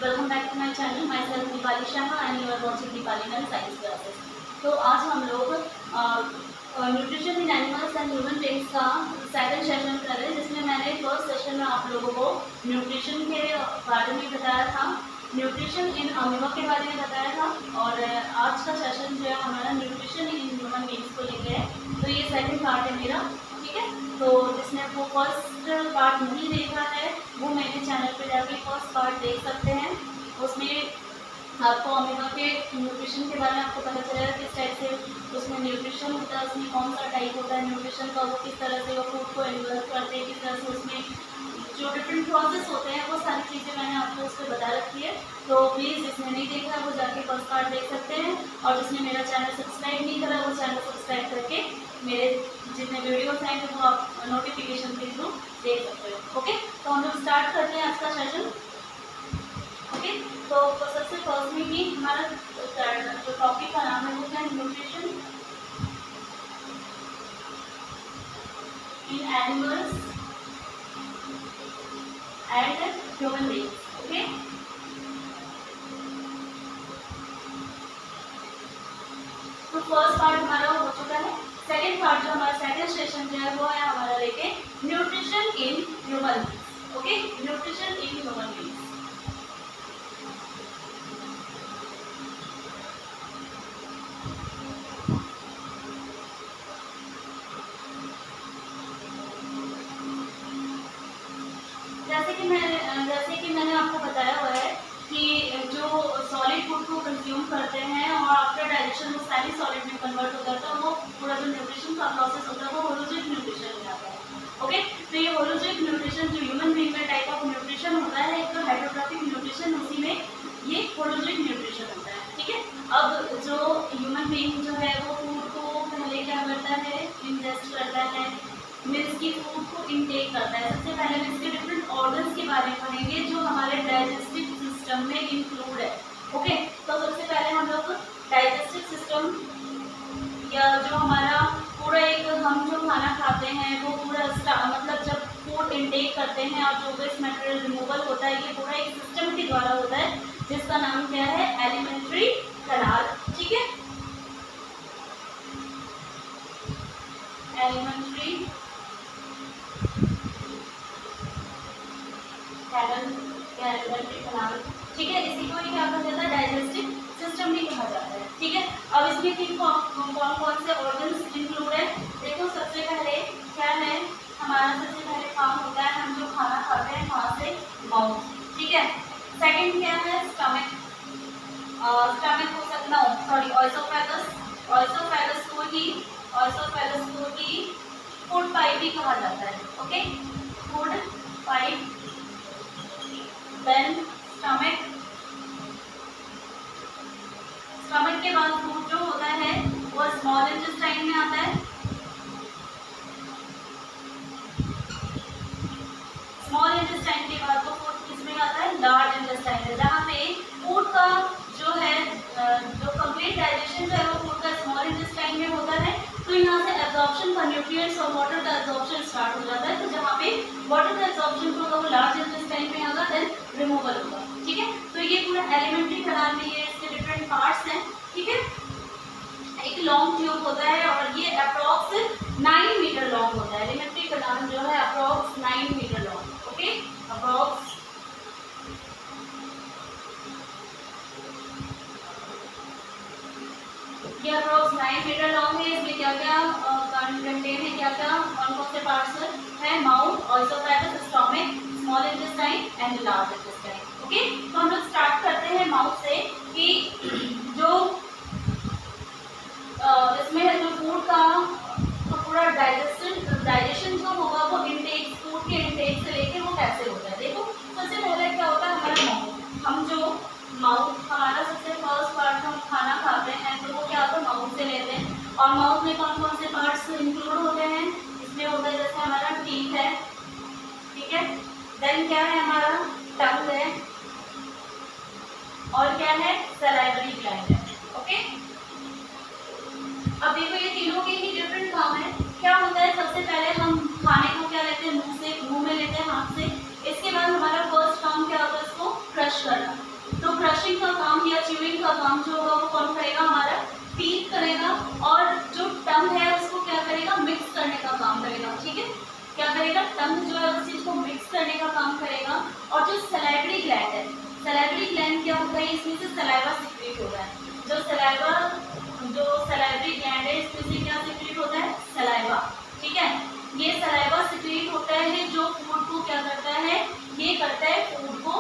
Welcome back to my channel. Myself Deepali Sharma and you are watching Deepali नल science classes. तो आज हम लोग nutrition in animals and human beings का second session कर रहे हैं, जिसमें मैंने फर्स्ट सेशन में आप लोगों को न्यूट्रिशन के बारे में बताया था, न्यूट्रिशन इन अमीबा के बारे में बताया था, और आज का सेशन जो है हमारा न्यूट्रिशन इन ह्यूमन बीइंग्स को लेकर है। तो ये सेकंड पार्ट है मेरा, ठीक है। तो जिसने वो फर्स्ट पार्ट नहीं देखा है वो मेरे चैनल पे जाके फर्स्ट पार्ट देख सकते हैं। उसमें आपको अमीबा के न्यूट्रिशन के बारे में आपको पता चलेगा किस टाइप से उसमें न्यूट्रिशन होता है, उसमें कौन सा टाइप होता है न्यूट्रिशन का, वो किस तरह से वो फूड को इन्वॉल्व करते हैं, किस तरह से उसमें जो डिफरेंट प्रोसेस होते हैं, वो सारी चीज़ें मैंने आपको उस पर बता रखी है। तो प्लीज़ जिसने नहीं देखा है वो जाके फर्स्ट पार्ट देख सकते हैं, और जिसने मेरा चैनल सब्सक्राइब नहीं करा वो चैनल सब्सक्राइब करके मेरे जितने वीडियोस हैं वो आप नोटिफिकेशन के थ्रू देख सकते हो। ओके, तो हम लोग स्टार्ट करते हैं आज का सेशन। ओके, तो सबसे फर्स्ट में ही हमारा जो टॉपिक का नाम है वो क्या है, nutrition in animals and human beings. Okay, तो फर्स्ट पार्ट हमारा हो चुका है। सेकेंड पार्ट जो हमारा सेकेंड सेशन जो है वो है हमारा लेके nutrition in human beings. Okay, nutrition in human beings. जैसे कि मैंने आपको बताया हुआ है कि जो सॉलिड फूड को कंज्यूम करते हैं और आफ्टर डाइजेशन वो सारी सॉलिड में कन्वर्ट हो जाता है, वो पूरा जो न्यूट्रिशन का प्रोसेस होता है वो होलोजिक न्यूट्रिशन में आता है। ओके, तो ये होलोजिक न्यूट्रिशन जो ह्यूमन बीइंग में टाइप ऑफ न्यूट्रिशन होता है, एक तो हाइड्रोट्रॉफिक न्यूट्रिशन, उसी में ये होलोजिक न्यूट्रिशन होता है। ठीक है, अब जो ह्यूमन बीइंग जो है वो फूड को पहले क्या करता है, इंजेस्ट करता है, मीन्स की फूड को इनटेक करता है। सबसे पहले हम इसके डिफरेंट ऑर्गन्स के बारे में पढ़ेंगे जो हमारे डाइजेस्टिव सिस्टम में इंक्लूड है। ओके, तो सबसे पहले हम लोग डाइजेस्टिव सिस्टम या जो हमारा पूरा एक हम जो खाना खाते हैं वो पूरा मतलब जब फूड इनटेक करते हैं और जो वेस्ट मटेरियल रिमूवल होता है, ये पूरा एक सिस्टम के द्वारा होता है जिसका नाम क्या है, एलिमेंट्री कैनाल। ठीक है, एलिमेंट्री कैनाल। ठीक है, इसी को ही क्या कहा जाता है, डाइजेस्टिव सिस्टम भी कहा जाता है। ठीक है, अब इसमें किन कौन से ऑर्गन्स इंक्लूड है, देखो सबसे पहले क्या है हमारा, सबसे पहले काम होता है हम जो खाना खाते हैं वहाँ से माउथ। ठीक है, सेकंड क्या है, स्टमक। स्टमक हो सकता है सॉरी ऑइसोफेगस को ही फूड पाइप भी कहा जाता है। Okay, food pipe, then stomach के बाद फूड जो होता है वो स्मॉल इंटेस्टाइन में आता है। स्मॉल इंटेस्टाइन के बाद वो फूड किसमें आता है, लार्ज इंटेस्टाइन में, जहाँ पे फूड का जो है जो कंप्लीट डाइजेशन जो है वो फूड का स्मॉल इंटेस्टाइन में होता है। तो यहाँ से एब्जॉर्प्शन का न्यूट्रिएंट्स और वाटर का एब्जॉर्प्शन स्टार्ट हो जाता है। तो जहाँ पे वाटर का एब्जॉर्प्शन होगा वो लार्ज इंटेस्टाइन में होगा, देन रिमूवल होगा। ठीक है, तो ये पूरा एलिमेंट्री कैनाल में ये इसके डिफरेंट पार्ट्स हैं। ठीक है, एक लॉन्ग ट्यूब होता है और ये अप्रॉक्स 9 मीटर लॉन्ग होता है। एलिमेंट्री कैनाल जो है approx 9 metre long. Okay, approx ये अप्रॉक्स 9 मीटर लॉन्ग है। इसमें क्या क्या कंटेन है, क्या क्या कौन से पार्ट्स है, mouth, oesophagus, stomach, small intestine and large intestine. Okay, तो हम लोग स्टार्ट करते हैं माउथ से कि जो इसमें जो फूड का पूरा डाइजेशन जो होगा वो इनटेक, फूड के इनटेक से लेके वो कैसे होता है। देखो सबसे पहले क्या होता है हमारा माउथ। हम जो माउथ हमारा सबसे फर्स्ट पार्ट हम खाना खाते हैं तो वो क्या होता है, माउथ से लेते हैं। और माउथ में कौन कौन से पार्ट्स इंक्लूड होते हैं, इसमें होता है जैसे हमारा टीथ है। ठीक है, देन क्या है हमारा टंग है, और क्या है, सलाइवरी ग्लैंड है। ओके, अब देखो ये तीनों के ही डिफरेंट काम है। क्या होता है, सबसे पहले हम खाने को क्या लेते हैं, मुंह में लेते हैं, हाथ से। इसके बाद हमारा फर्स्ट काम क्या होता है, इसको क्रश करना। क्रशिंग का काम या च्यूइंग का काम जो होगा वो कौन करेगा, हमारा टीथ करेगा, और जो टंग है उसको क्या करेगा, मिक्स करने का काम करेगा। ठीक है, क्या करेगा, टंग जो है उस चीज को मिक्स करने का काम करेगा। और जो सलाइवरी ग्लैंड है, सलाइवरी ग्लैंड क्या होता है, इसमें से सलाइवा सिक्रेट होता है। जो सलाइवरी ग्लैंड है इसमें से क्या सिक्रेट होता है, सलाइवा। ठीक है, ये सलाइवा सिक्रेट होता है जो फूड को क्या करता है, ये करता है फूड को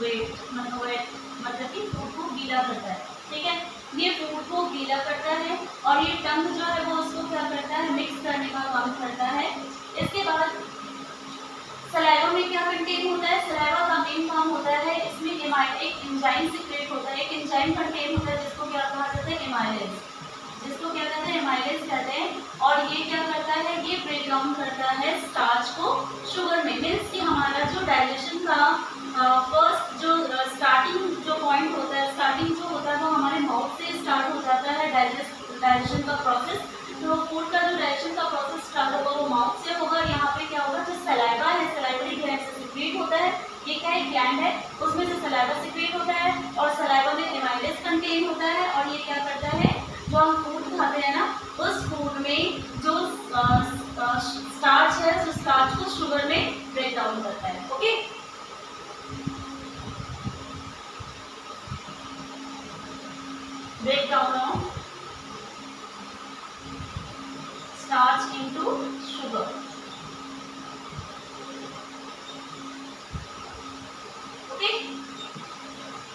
वेट, मतलब कि फूड को गीला करता है। ठीक है, ये फूड को गीला करता है, और ये टंग जो है वो उसको क्या करता है, मिक्स करने का काम करता है। इसके बाद सलाइवा में क्या कंटेन होता है, सलाइवा का मेन काम होता है इसमें एक एंजाइम सिक्रेट होता है, एक एंजाइम कंटेन होता है जिसको क्या कहा जाता है, एमाइलेज, जिसको क्या कहते हैं, एमाइलेज कहते हैं। और ये क्या करता है, ये ब्रेक डाउन करता है स्टार्च को शुगर में। मीन्स कि हमारा जो डाइजेशन का फर्स्ट जो स्टार्टिंग जो पॉइंट होता है, स्टार्टिंग जो होता है वो हमारे माउथ से स्टार्ट हो जाता है डाइजेशन का प्रोसेस। तो फूड का जो डाइजेशन का प्रोसेस स्टार्ट होगा वो माउथ से होगा। यहाँ पे क्या होगा, जो सलाइवा है सलाइवरी ग्लैंड से सिक्रेट होता है। ये क्या है, ग्लैंड है, उसमें से सलाइवा सिक्रेट होता है, और सलाइवा में एमाइलेज कंटेन होता है। और ये क्या करता है, जो हम फूड खाते हैं ना, उस फूड में जो स्टार्च है, उस स्टार्च को शुगर में ब्रेक डाउन करता है। Okay, break down of starch into sugar. Okay,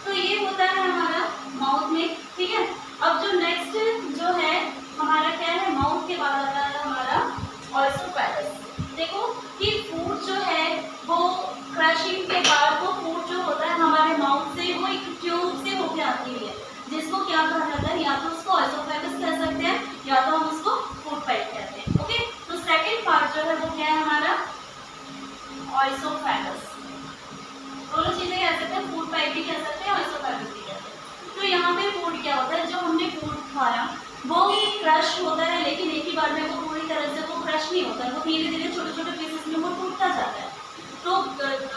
तो ये होता है हमारा माउथ में। ठीक है, अब जो नेक्स्ट जो है हमारा क्या है, माउथ के बाद आता है हमारा ऑयसोफेगस। देखो कि फूड जो है वो क्रशिंग के बाद वो फूड जो होता है हमारे माउथ से वो एक ट्यूब से होके आती है, जिसको क्या कहा जाता है, या तो उसको ऑयसोफेगस कह सकते हैं या तो हम उसको फूड पाइप कहते हैं। ओके, तो सेकंड पार्ट जो है वो क्या है हमारा ऑयसोफेगस। दोनों चीजें कह सकते हैं, फूड पाइप भी कह सकते हैं, ऑयसोफेगस भी कहते हैं। तो यहाँ पे फूड क्या होता है, जो हमने फूड खाया वो क्रश होता है, लेकिन एक ही बार में वो पूरी तरह से वो क्रश नहीं होता है, वो धीरे धीरे छोटे छोटे पीसेस में वो टूटता जाता है। तो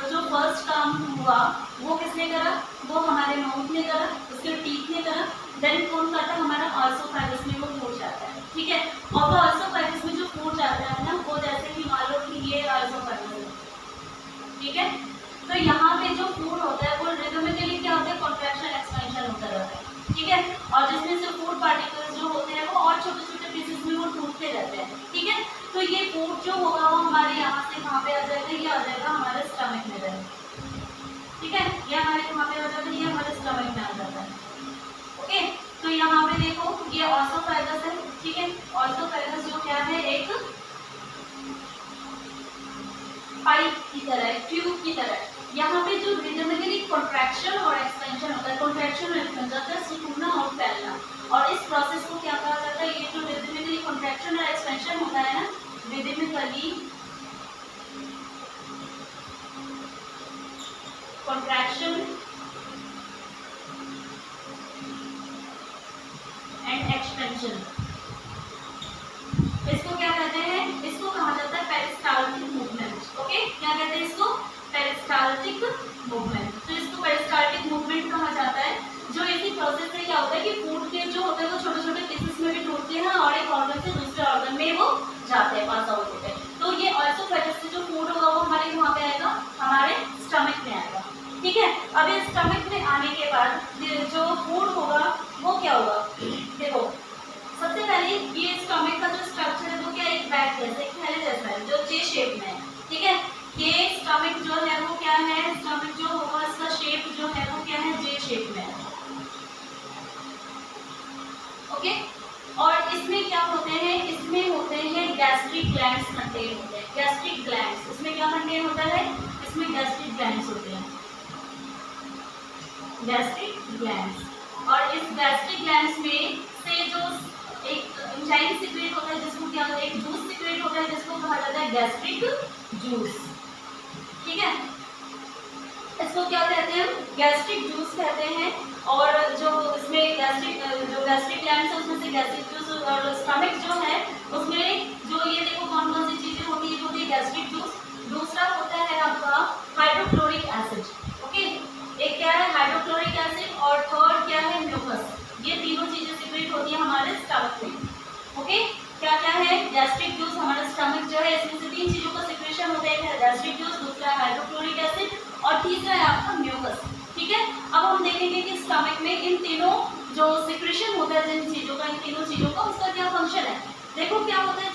जो फर्स्ट काम हुआ वो किसने करा, वो हमारे माउथ ने करा, उसके टीथ ने करा, देन कौन करता है, हमारा ऑयसोफेगस में वो फूड जाता है। ठीक है, और वो ऑयसोफेगस में जो फूड जाता है ना, वो जैसे कि मान लो कि ये ऑयसोफेगस है। ठीक है, तो यहाँ पे जो फूड होता है वो रिदमिकली क्या होता है, कॉन्ट्रैक्शन एक्सपेंशन होता रहता है। ठीक है, और जिसमें से फूड पार्टिकल्स जो होते हैं वो और छोटे छोटे पीसेस में वो टूटते रहते हैं। ठीक है, तो ये फूड जो होगा वो हमारे यहाँ से कहाँ पे आ जाएगा, ये आ जाएगा हमारे स्टमक में रहेगा। ठीक है, ये हमारे कहाँ पे आ जाता है, ये हमारे स्टमक में आ जाता है। ओके, तो यहाँ पे देखो ये ऑयसोफेगस है। ठीक है, ऑयसोफेगस जो क्या है, एक पाइप की तरह है, ट्यूब की तरह है। यहाँ पे जो रिदमिकली कॉन्ट्रैक्शन और एक्सपेंशन होता है, कॉन्ट्रैक्शन और एक्सपेंशन होता है, सिकुड़ना और फैलना, और इस प्रोसेस को क्या कहा जाता है, ये जो रिदमिकली कॉन्ट्रैक्शन और एक्सपेंशन होता है ना, रिदमिकली कॉन्ट्रैक्शन एंड एक्सपेंशन, इसको क्या कहते हैं, इसको कहा जाता है पेरिस्टाल्टिक मूवमेंट। ओके, क्या कहते हैं इसको, पेरिस्टाल्टिक मूवमेंट। तो इसको पेरिस्टाल्टिक मूवमेंट कहा जाता है। जो इसी प्रोसेस से क्या होता है कि फूड के जो होते हैं वो छोटे छोटे पीसेस में भी टूटते हैं और एक ऑर्गन से दूसरे ऑर्गन में वो जाते हैं, पास आउट होते हैं। तो ये ऑयसोफेगस से जो फूड होगा वो हमारे कहाँ पे आएगा, हमारे स्टमक में आएगा। ठीक है, अब इस स्टमक में आने के बाद जो फूड होगा वो क्या होगा, देखो सबसे पहले ये स्टमक का जो स्ट्रक्चर है वो क्या, एक बैग जैसे, एक थैले जैसा है जो जे शेप में है। ठीक है, ये स्टमक जो है वो क्या है, स्टमक जो होगा इसका शेप जो है वो क्या है, जे शेप में है। ओके, और इसमें क्या होते हैं, इसमें होते हैं गैस्ट्रिक ग्लैंड्स कंटेन होते हैं। गैस्ट्रिक ग्लैंड्स, इसमें क्या कंटेन होता है, इसमें गैस्ट्रिक ग्लैंड्स होते हैं, गैस्ट्रिक ग्लैंड्स। और इस गैस्ट्रिक ग्लैंड्स में से जो एक एंजाइम सिक्रेट होता है, जिसको क्या होता है, एक जूस सिक्रेट होता है जिसको कहा जाता है गैस्ट्रिक जूस। ठीक है, इसको क्या कहते हैं, गैस्ट्रिक जूस कहते हैं। और जो इसमें गैस्ट्रिक ग्लैंड्स है उसमें से गैस्ट्रिक जूस, और स्टमक जो है उसमें जो ये देखो कौन कौन सी चीजें होती है, होती है गैस्ट्रिक जूस। दूसरा होता है आपका हाइड्रोक्लोरिक एसिड। ओके, एक क्या है हाइड्रोक्लोरिक एसिड, और गैस्ट्रिक जूस, दूसरा है हाइड्रोक्लोरिक एसिड और तीसरा है आपका म्यूकस। ठीक है, अब हम देखेंगे कि स्टमक में इन तीनों जो सिक्रेशन होता है जिन चीज़ों का, इन तीनों चीज़ों का उसका क्या फंक्शन है। देखो क्या होता है,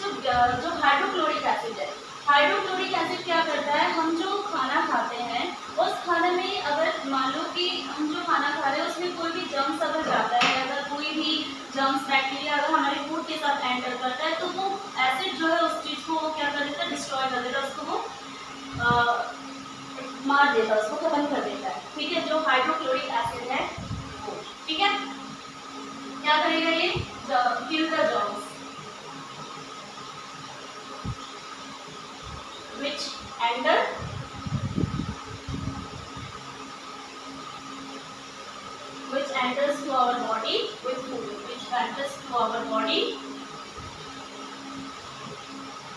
जो हाइड्रोक्लोरिक एसिड है, हाइड्रोक्लोरिक एसिड क्या करता है, हम जो खाना खाते हैं उस खाने में अगर मान लो कि हम जो खाना खा रहे हैं उसमें कोई भी जर्म्स अगर जाता है, अगर कोई भी जर्म्स बैक्टीरिया अगर हमारे फूड के साथ एंटर करता है तो वो एसिड जो है उस चीज़ को क्या कर देता है, डिस्ट्रॉय कर देता है, उसको वो मार देता है, उसको खत्म कर देता है। ठीक है, जो हाइड्रोक्लोरिक एसिड है वो, ठीक है, क्या करेगा ये, kill the germs which enter which enters to our body with food, which enters to our body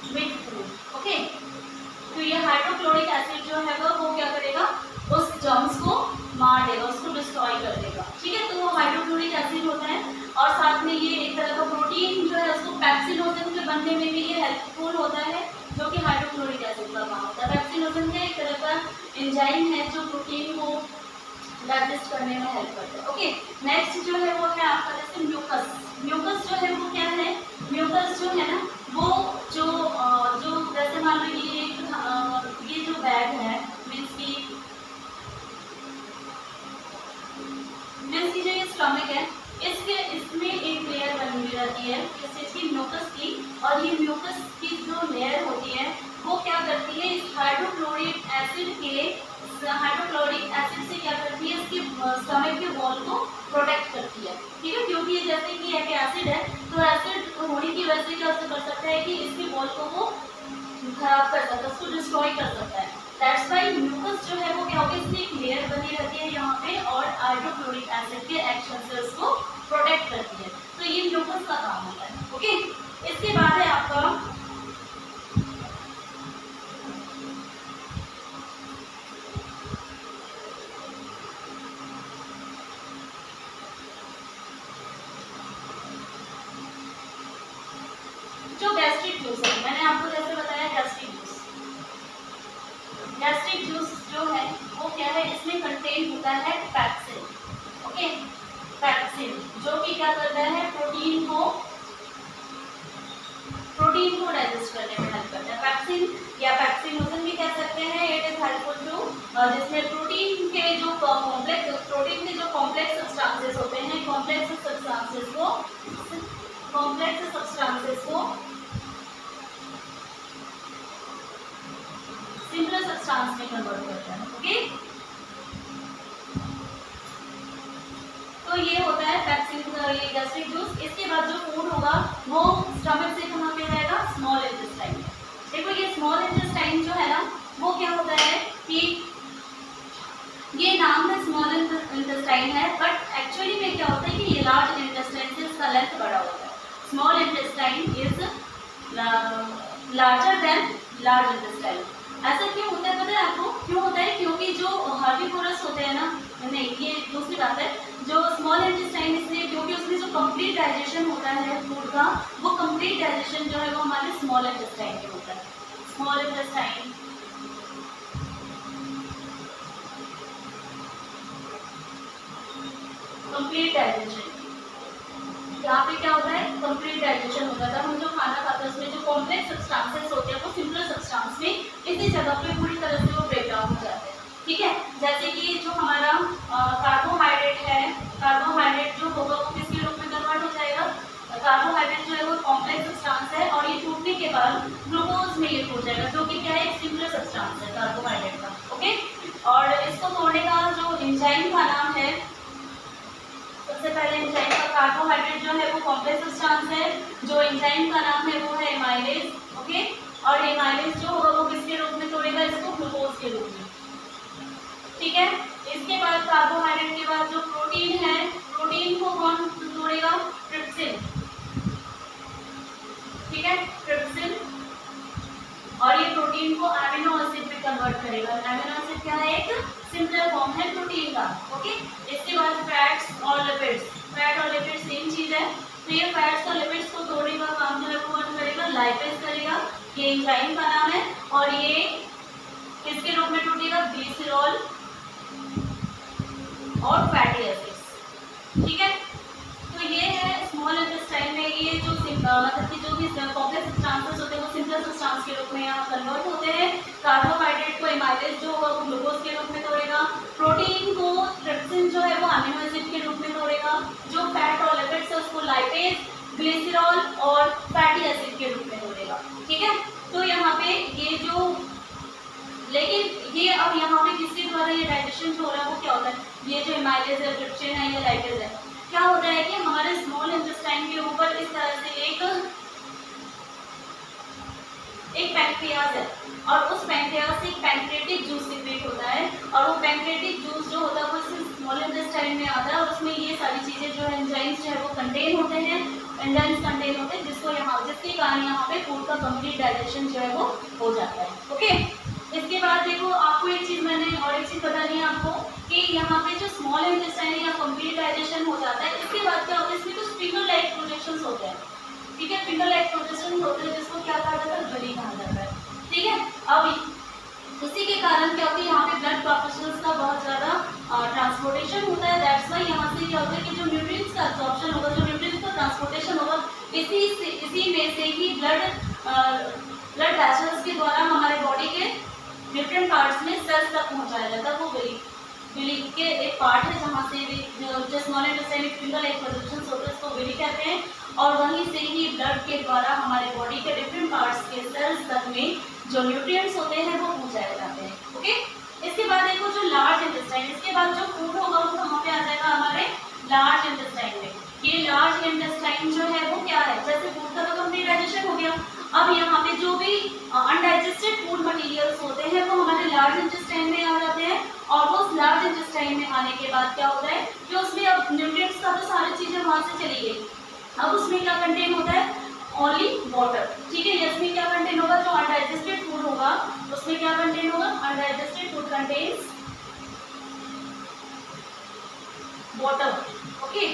with food. Okay, तो ये हाइड्रोक्लोरिक एसिड जो है वो क्या करेगा, उस जर्म्स को मार देगा, उसको डिस्ट्रॉय कर देगा। ठीक है, तो वो हाइड्रोक्लोरिक एसिड होता है और साथ में ये एक तरह का प्रोटीन जो है उसको पैप्सिनोजन के बनने में भी ये हेल्पफुल होता है, जो कि हाइड्रोक्लोरिक एसिड का काम होता है। पैप्सिनोजन का एक तरह का एंजाइम है जो प्रोटीन को डाइजेस्ट करने में हेल्प करता है। ओके, नेक्स्ट जो है वो है आपका जैसे म्यूकस। म्यूकस जो है वो क्या है, म्यूकस जो है ना वो जो जैसे मान लो ये जो बैग है, मीन्स की जो ये स्टमक है इसमें एक लेयर बनी हुई रहती है किस चीज़ की, म्यूकस की, और ये म्यूकस की जो लेयर होती है वो क्या करती है, इस हाइड्रोक्लोरिक एसिड से क्या करती है, इसके स्टमक के वॉल को प्रोटेक्ट करती है। ठीक है, क्योंकि जैसे कि एक एसिड है तो एसिड होने की वजह से क्या कर सकता है कि इसके वॉल को वो खराब कर सकता है, उसको डिस्ट्रॉय कर सकता है। दैट्स वाई म्यूकस जो है वो क्या होगी, इसमें एक लेयर बनी रहती है यहाँ पे और हाइड्रोक्लोरिक एसिड के एक्शन से उसको प्रोटेक्ट करती है। तो ये म्यूकस का काम होता है। ओके, इसके बाद है आपका जो गैस्ट्रिक जूस है। मैंने आपको जैसे बताया गैस्ट्रिक जूस जो है वो क्या है, इसमें कंटेन होता है पैक्सिन। ओके, पैक्सिन जो कि क्या करता है, प्रोटीन को डाइजेस्ट करने में हेल्प करता है। पैक्सिन या पैक्सिनोजन भी कह सकते हैं। इट इज हेल्पफुल टू जिसमें प्रोटीन के जो कॉम्प्लेक्स सब्सटेंसेस होते हैं, कॉम्प्लेक्स सब्सटेंसेस को सिंपल सब्सटेंस में कन्वर्ट करता है। ओके, तो ये होता है पैक्सिन ये गैस्ट्रिक जूस। इसके बाद जो फूड होगा वो स्टमक से कहाँ पे जाएगा, स्मॉल इंटेस्टाइन में। देखो ये स्मॉल इंटेस्टाइन जो है ना वो क्या होता है कि ये नाम है स्मॉल इंटेस्टाइन है, बट एक्चुअली में क्या होता है कि ये लार्ज इंटेस्टाइन से इसका लेंथ बड़ा होता है। Small intestine is larger than large intestine. ऐसा क्यों होता है, पता है आपको क्यों होता है, क्योंकि जो हार्बिवोरस होते हैं ना, नहीं ये दूसरी बात है, जो स्मॉल इंटेस्टाइन इसलिए क्योंकि उसमें जो कंप्लीट डाइजेशन होता है फूड का, वो कंप्लीट डाइजेशन जो है वो हमारे स्मॉल इंटेस्टाइन में होता है। स्मॉल इंटेस्टाइन कंप्लीट डाइजेशन, यहाँ पे क्या होता है, कंप्लीट डाइजेशन होता है। हम जो खाना खाते हैं उसमें जो कॉम्प्लेक्स सब्सटेंसेस होते हैं वो सिंपल सब्सटेंस में इसी जगह पे पूरी तरह से वो ब्रेक डाउन हो जाते हैं। ठीक है, जैसे कि जो हमारा कार्बोहाइड्रेट है, कार्बोहाइड्रेट जो होगा वो किसके रूप में कन्वर्ट हो जाएगा, कार्बोहाइड्रेट जो है वो कॉम्प्लेक्स सब्सटेंस है और ये टूटने के बाद ग्लूकोज में ये हो जाएगा, जो कि क्या है, एक सिंपल सब्सटेंस है कार्बोहाइड्रेट का। ओके, और इसको तोड़ने का जो एंजाइम का नाम है, सबसे पहले एंजाइम का, कार्बोहाइड्रेट जो है वो कॉम्प्लेक्स सब्सटेंस है, जो एंजाइम का नाम है वो है एमाइलेज। ओके, और एमाइलेज जो होगा वो किसके रूप में तोड़ेगा, इसको ग्लूकोज के रूप में। ठीक है, इसके बाद कार्बोहाइड्रेट के बाद जो प्रोटीन है, प्रोटीन को कौन तोड़ेगा, ट्रिप्सिन। ठीक है, ट्रिप्सिन, और ये प्रोटीन को एमिनो एसिड में कन्वर्ट करेगा। एमिनो एसिड क्या है, एक सिंपल फॉर्म है प्रोटीन का। ओके, इसके बाद फैट्स और लिपिड्स, फैट और लिपिड सेम चीज है, तो ये फैट्स और लिपिड्स को तोड़ने का काम जो है वो कौन करेगा, लाइपेज करेगा, ये एंजाइम का नाम है, और ये ग्लिसरॉल और फैटी एसिड्स। ठीक है, तो ये है स्मॉल इंटेस्टाइन में ये जो मतलब कि जो भी कॉम्प्लेक्स सब्सटेंसेस होते हैं वो सिंपल सब्सटेंस के रूप में यहाँ कन्वर्ट होते हैं। कार्बोहाइड्रेट को एमाइलेज जो होगा वो ग्लूकोज के रूप में तोड़ेगा, प्रोटीन को ट्रिप्सिन जो है वो अमीनो एसिड के रूप में तोड़ेगा, जो फैट और लिपिड्स है उसको लाइपेज, ग्लिसरॉल और फैटी एसिड के रूप में तोड़ेगा। ठीक है, तो यहाँ पे ये जो लेकिन ये अब यहाँ पे किसके द्वारा ये डाइजेशन जो हो रहा है वो क्या होता है, ये जो एमाइलेज है, ट्रिप्सिन है, ये लाइपेज है, क्या होता है कि हमारे स्मॉल इंटेस्टाइन के ऊपर इस तरह से एक पैंक्रियाज है और उस पैंक्रियाज से एक पैंक्रेटिक जूस सीक्रेट होता है और वो पैंक्रेटिक जूस जो होता है वो स्मॉल इंटेस्टाइन में आता है और उसमें ये सारी चीज़ें जो है एंजाइम्स जो है वो कंटेन होते हैं, एंजाइम्स कंटेन होते हैं जिसके कारण यहाँ पे फूड का कंप्लीट डाइजेशन जो है वो हो जाता है। ओके, इसके बाद देखो आपको एक चीज़ मैंने और एक चीज़ बतानी है आपको कि यहाँ पे जो स्मॉल इंटेस्टाइन या कंप्लीट डाइजेशन हो जाता है इसके बाद क्या होता है, इसमें कुछ फिंगर लाइक प्रोजेक्शंस होते हैं। ठीक है, फिंगर लाइक प्रोजेक्शंस होते हैं जिसको क्या कहा जाता है, गली कहा जाता है। ठीक है, अब इसी के कारण क्या होता है यहाँ पे ब्लड पार्टिकल्स का बहुत ज़्यादा ट्रांसपोर्टेशन होता है। दैट्स वाई यहाँ से क्या होता है कि जो न्यूट्रिएंट्स का एब्जॉर्प्शन होगा, जो न्यूट्रिएंट्स का ट्रांसपोर्टेशन होगा, इसी में से ही ब्लड वेसल्स के द्वारा हमारे बॉडी के डिफरेंट पार्ट्स में सेल्स तक पहुंचाया जाता है। वो विली के एक पार्ट है जहाँ से जो small intestine finger like projections होते हैं उसको विली कहते हैं और वहीं से ही ब्लड के द्वारा हमारे बॉडी के डिफरेंट पार्ट्स के सेल्स तक में जो न्यूट्रिएंट्स होते हैं वो पहुंचाए जाते हैं। ओके, इसके बाद देखो जो लार्ज इंटेस्टाइन, इसके बाद जो फूड होगा वो कहाँ पे आ जाएगा, हमारे लार्ज इंटेस्टाइन में। ये लार्ज इंटेस्टाइन जो है वो क्या है, जैसे फूड का तो कंप्लीट डाइजेशन हो गया, अब यहाँ पे जो भी अनडाइजेस्टेड फूड मटेरियल्स होते हैं वो हमारे लार्ज इंटेस्टाइन में आ जाते हैं और वो लार्ज इंटेस्टाइन में आने के बाद क्या होता है कि उसमें अब न्यूट्रिएंट्स का तो सारी चीज़ें वहाँ से चली गई, अब उसमें क्या कंटेन होता है, ओनली वाटर। ठीक है, इसमें क्या कंटेन होगा, जो अनडाइजेस्टेड फूड होगा उसमें क्या कंटेन होगा, undigested food contains water. Okay,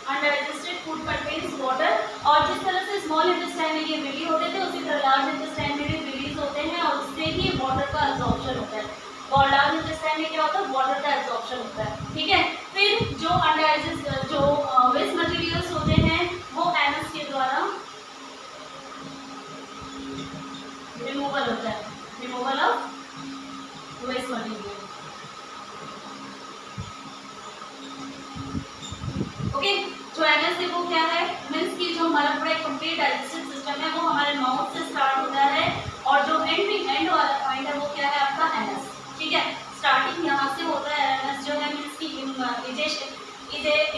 undigested food contains water और जिस तरह से स्मॉल इंटेस्टाइन में ये विली होते थे उसी तरह लार्ज इंटेस्टाइन में भी विलीज होते हैं और उससे ही वाटर का एब्जॉर्प्शन होता है और लार्ज इंटेस्टाइन में क्या होता है, वाटर का एब्जॉर्प्शन होता है। ठीक है, फिर जो अनडाइजेस्ट जो वेस्ट मटेरियल्स होते हैं वो एनस के द्वारा रिमूवल होता है, removal of waste material. Okay, जो एनएस है वो क्या है, मीन्स की जो हमारा पूरा कंप्लीट डाइजेस्टिव सिस्टम है वो हमारे माउथ से स्टार्ट होता है और जो एंड वाला पॉइंट है वो क्या है आपका एनएस। ठीक है, स्टार्टिंग यहाँ से होता है एनएस जो है, मीन्स की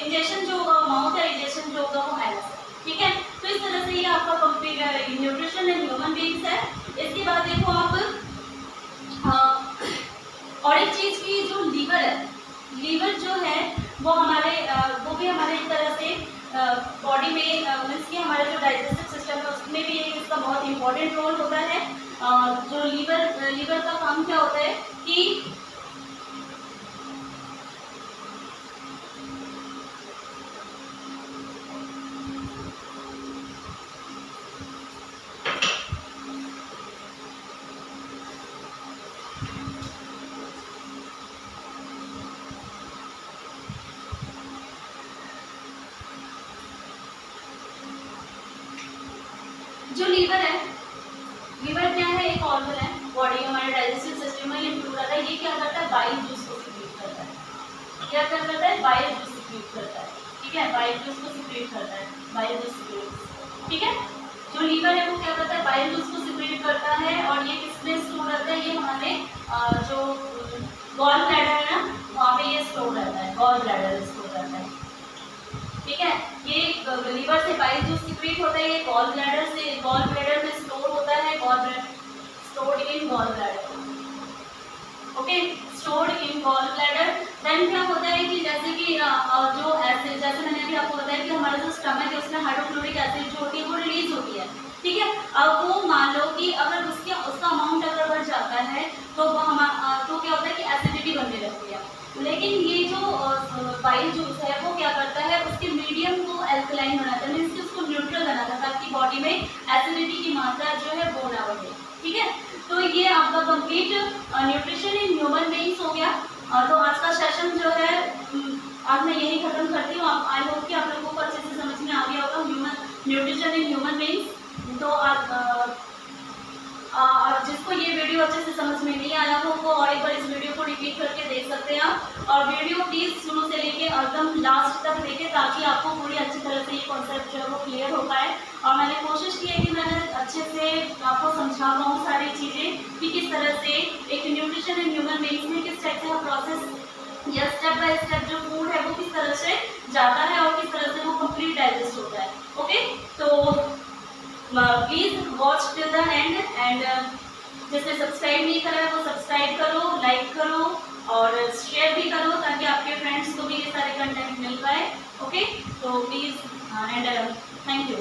इंजेक्शन जो होगा माउथ है, इंजेक्शन जो होगा वो एनएस है। ठीक है, तो इस तरह से ये आपका complete nutrition in human beings है। इसके बाद देखो आप और एक चीज़ की जो लीवर है, लीवर जो है वो वो भी हमारे एक तरह से बॉडी में मीन्स कि हमारा जो डाइजेस्टिव सिस्टम है उसमें भी एक इसका बहुत इंपॉर्टेंट रोल होता है। जो लीवर का काम क्या होता है कि जो लीवर है, लीवर क्या है, एक ऑर्गन है बॉडी हमारे डाइजेस्टिव सिस्टम में इंक्लूड आता है। ये क्या करता है, बाइल जूस को सिक्रीट करता है। क्या करता है, बाइल जूस सिक्रीट करता है। ठीक है, बाइल जूस को सिक्रीट करता है, बाइल जूस सिक्रीट। ठीक है, जो लीवर है वो क्या करता है, बाइल जूस को सिक्रीट करता है और ये किसमें स्टोर रहता है, ये हमारे जो गॉल ब्लैडर है ना वहाँ पे ये स्टोर रहता है, गॉल ब्लैडर स्टोर रहता है। ठीक है, ये लीवर से बाइल जूस सिक्रीट होता है, ये गॉल ब्लैडर में स्टोर होता है, stored in gall bladder. Okay, stored in gall bladder. Then क्या होता है कि जैसे कि जो एसिड, जैसे मैंने अभी आपको बताया कि हमारा जो स्टमक है उसमें हाइड्रोक्लोरिक एसिड जो होती है वो रिलीज होती है। ठीक है, अब वो मान लो कि अगर उसका अमाउंट अगर बढ़ जाता है तो तो क्या होता है कि एसिडिटी बनने लगती है। लेकिन ये जो बाइल जूस है वो क्या करता है, उसके मीडियम को एल्कलाइन बनाता है, मीन्स उसको न्यूट्रल बनाता है ताकि बॉडी में एसिडिटी की मात्रा जो है वो ना बढ़े। ठीक है, तो ये आपका complete nutrition in human beings हो गया। तो आज का सेशन जो है आज मैं यही खत्म करती हूँ। आई होप कि आप लोगों को अच्छे से समझ में आ गया होगा न्यूट्रिशन इन ह्यूमन बीइंग्स। तो आज जिसको ये वीडियो अच्छे से समझ में नहीं आया हो वो और एक बार इस वीडियो को रिपीट करके देख सकते हैं आप। और वीडियो प्लीज़ शुरू से लेके एकदम लास्ट तक देखें ताकि आपको पूरी अच्छी तरह से ये कॉन्सेप्ट जो है वो क्लियर हो पाए। और मैंने कोशिश की है कि मैंने अच्छे से आपको समझा पाऊँ सारी चीज़ें कि किस तरह से एक न्यूट्रिशन इन ह्यूमन बीइंग्स में किस टाइप से प्रोसेस या स्टेप बाय स्टेप जो फूड है वो किस तरह से जाता है और किस तरह से वो कंप्लीट डाइजेस्ट होता है। ओके, तो please watch till the end जिसने सब्सक्राइब नहीं करा है वो सब्सक्राइब करो, लाइक करो और शेयर भी करो ताकि आपके फ्रेंड्स को भी ये सारे कंटेंट मिल पाए। ओके, तो प्लीज़ एंड थैंक यू।